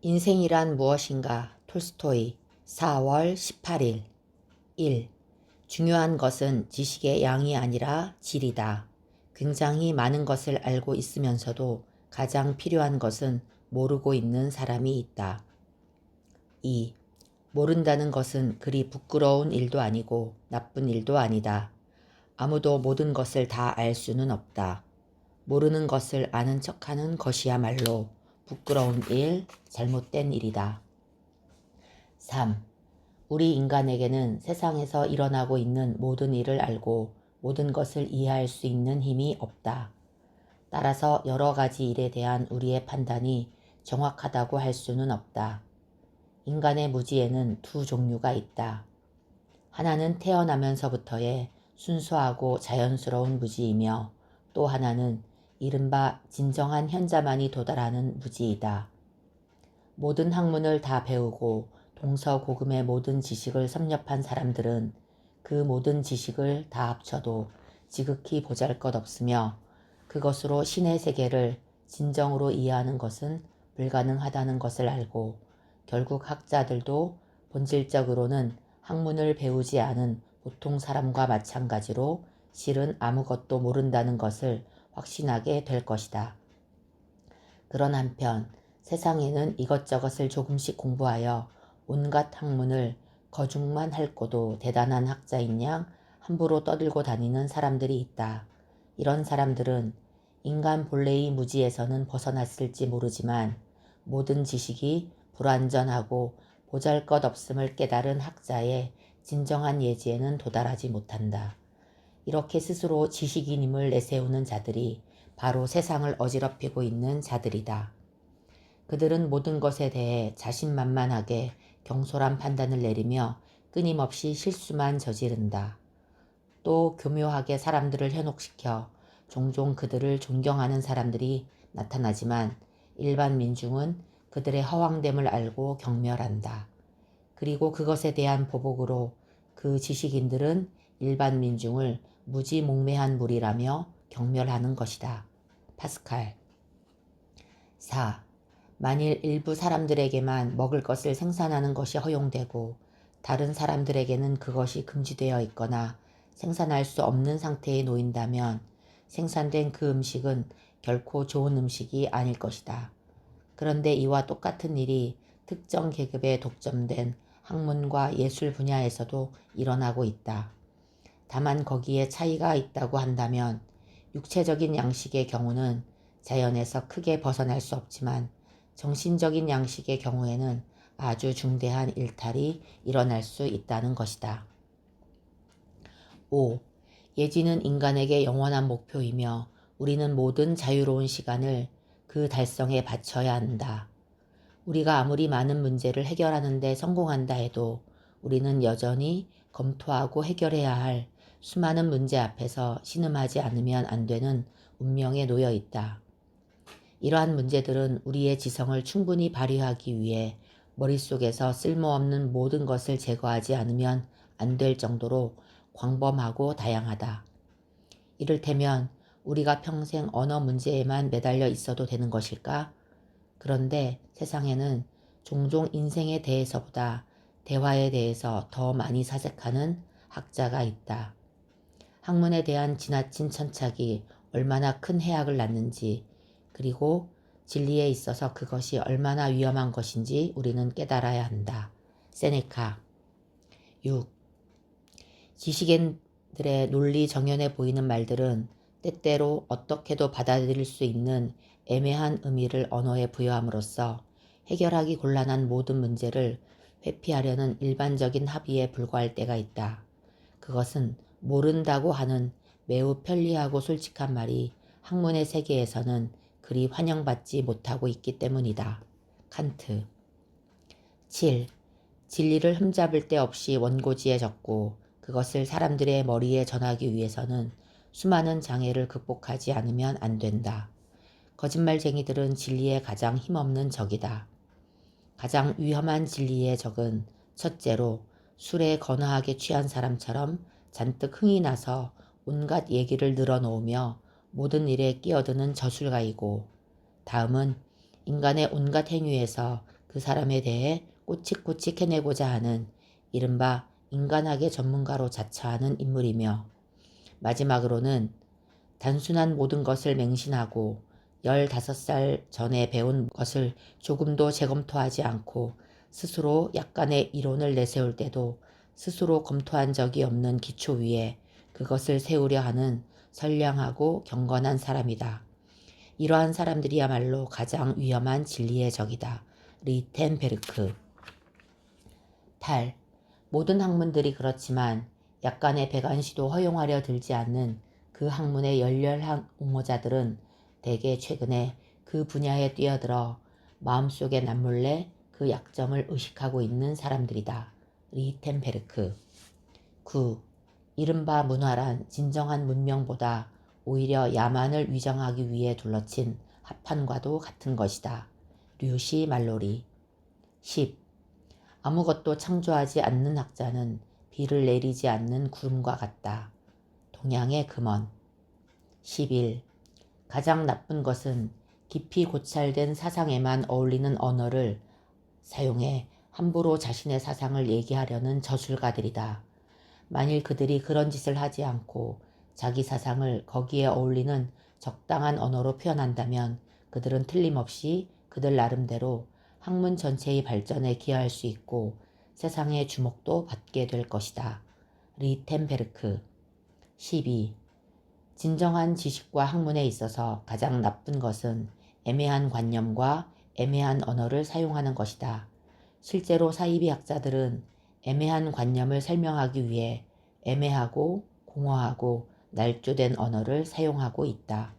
인생이란 무엇인가? 톨스토이 4월 18일 1. 중요한 것은 지식의 양이 아니라 질이다. 굉장히 많은 것을 알고 있으면서도 가장 필요한 것은 모르고 있는 사람이 있다. 2. 모른다는 것은 그리 부끄러운 일도 아니고 나쁜 일도 아니다. 아무도 모든 것을 다 알 수는 없다. 모르는 것을 아는 척하는 것이야말로 부끄러운 일, 잘못된 일이다. 3. 우리 인간에게는 세상에서 일어나고 있는 모든 일을 알고 모든 것을 이해할 수 있는 힘이 없다. 따라서 여러 가지 일에 대한 우리의 판단이 정확하다고 할 수는 없다. 인간의 무지에는 두 종류가 있다. 하나는 태어나면서부터의 순수하고 자연스러운 무지이며 또 하나는 이른바 진정한 현자만이 도달하는 무지이다. 모든 학문을 다 배우고 동서고금의 모든 지식을 섭렵한 사람들은 그 모든 지식을 다 합쳐도 지극히 보잘것없으며 그것으로 신의 세계를 진정으로 이해하는 것은 불가능하다는 것을 알고 결국 학자들도 본질적으로는 학문을 배우지 않은 보통 사람과 마찬가지로 실은 아무것도 모른다는 것을 확신하게 될 것이다. 그런 한편 세상에는 이것저것을 조금씩 공부하여 온갖 학문을 거중만 핥고도 대단한 학자인 양 함부로 떠들고 다니는 사람들이 있다. 이런 사람들은 인간 본래의 무지에서는 벗어났을지 모르지만 모든 지식이 불완전하고 보잘것없음을 깨달은 학자의 진정한 예지에는 도달하지 못한다. 이렇게 스스로 지식인임을 내세우는 자들이 바로 세상을 어지럽히고 있는 자들이다. 그들은 모든 것에 대해 자신만만하게 경솔한 판단을 내리며 끊임없이 실수만 저지른다. 또 교묘하게 사람들을 현혹시켜 종종 그들을 존경하는 사람들이 나타나지만 일반 민중은 그들의 허황됨을 알고 경멸한다. 그리고 그것에 대한 보복으로 그 지식인들은 일반 민중을 무지몽매한 무리라며 경멸하는 것이다. 파스칼 4. 만일 일부 사람들에게만 먹을 것을 생산하는 것이 허용되고 다른 사람들에게는 그것이 금지되어 있거나 생산할 수 없는 상태에 놓인다면 생산된 그 음식은 결코 좋은 음식이 아닐 것이다. 그런데 이와 똑같은 일이 특정 계급에 독점된 학문과 예술 분야에서도 일어나고 있다. 다만 거기에 차이가 있다고 한다면 육체적인 양식의 경우는 자연에서 크게 벗어날 수 없지만 정신적인 양식의 경우에는 아주 중대한 일탈이 일어날 수 있다는 것이다. 5. 예지는 인간에게 영원한 목표이며 우리는 모든 자유로운 시간을 그 달성에 바쳐야 한다. 우리가 아무리 많은 문제를 해결하는 데 성공한다 해도 우리는 여전히 검토하고 해결해야 할 수많은 문제 앞에서 신음하지 않으면 안 되는 운명에 놓여 있다. 이러한 문제들은 우리의 지성을 충분히 발휘하기 위해 머릿속에서 쓸모없는 모든 것을 제거하지 않으면 안 될 정도로 광범하고 다양하다. 이를테면 우리가 평생 언어 문제에만 매달려 있어도 되는 것일까? 그런데 세상에는 종종 인생에 대해서보다 대화에 대해서 더 많이 사색하는 학자가 있다. 학문에 대한 지나친 천착이 얼마나 큰 해악을 낳는지 그리고 진리에 있어서 그것이 얼마나 위험한 것인지 우리는 깨달아야 한다. 세네카 6. 지식인들의 논리 정연해 보이는 말들은 때때로 어떻게도 받아들일 수 있는 애매한 의미를 언어에 부여함으로써 해결하기 곤란한 모든 문제를 회피하려는 일반적인 합의에 불과할 때가 있다. 그것은 모른다고 하는 매우 편리하고 솔직한 말이 학문의 세계에서는 그리 환영받지 못하고 있기 때문이다. 칸트 7. 진리를 흠잡을 데 없이 원고지에 적고 그것을 사람들의 머리에 전하기 위해서는 수많은 장애를 극복하지 않으면 안 된다. 거짓말쟁이들은 진리의 가장 힘없는 적이다. 가장 위험한 진리의 적은 첫째로 술에 거나하게 취한 사람처럼 잔뜩 흥이 나서 온갖 얘기를 늘어놓으며 모든 일에 끼어드는 저술가이고 다음은 인간의 온갖 행위에서 그 사람에 대해 꼬치꼬치 해내고자 하는 이른바 인간학의 전문가로 자처하는 인물이며, 마지막으로는 단순한 모든 것을 맹신하고 15살 전에 배운 것을 조금도 재검토하지 않고 스스로 약간의 이론을 내세울 때도 스스로 검토한 적이 없는 기초 위에 그것을 세우려 하는 선량하고 경건한 사람이다. 이러한 사람들이야말로 가장 위험한 진리의 적이다. 리텐베르크. 8. 모든 학문들이 그렇지만 약간의 배관시도 허용하려 들지 않는 그 학문의 열렬한 옹호자들은 대개 최근에 그 분야에 뛰어들어 마음속에 남몰래 그 약점을 의식하고 있는 사람들이다. 리텐베르크. 9. 이른바 문화란 진정한 문명보다 오히려 야만을 위장하기 위해 둘러친 합판과도 같은 것이다. 류시 말로리. 10. 아무것도 창조하지 않는 학자는 비를 내리지 않는 구름과 같다. 동양의 금원. 11. 가장 나쁜 것은 깊이 고찰된 사상에만 어울리는 언어를 사용해 함부로 자신의 사상을 얘기하려는 저술가들이다. 만일 그들이 그런 짓을 하지 않고 자기 사상을 거기에 어울리는 적당한 언어로 표현한다면 그들은 틀림없이 그들 나름대로 학문 전체의 발전에 기여할 수 있고 세상의 주목도 받게 될 것이다. 리텐베르크. 12. 진정한 지식과 학문에 있어서 가장 나쁜 것은 애매한 관념과 애매한 언어를 사용하는 것이다. 실제로 사이비 학자들은 애매한 관념을 설명하기 위해 애매하고 공허하고 날조된 언어를 사용하고 있다.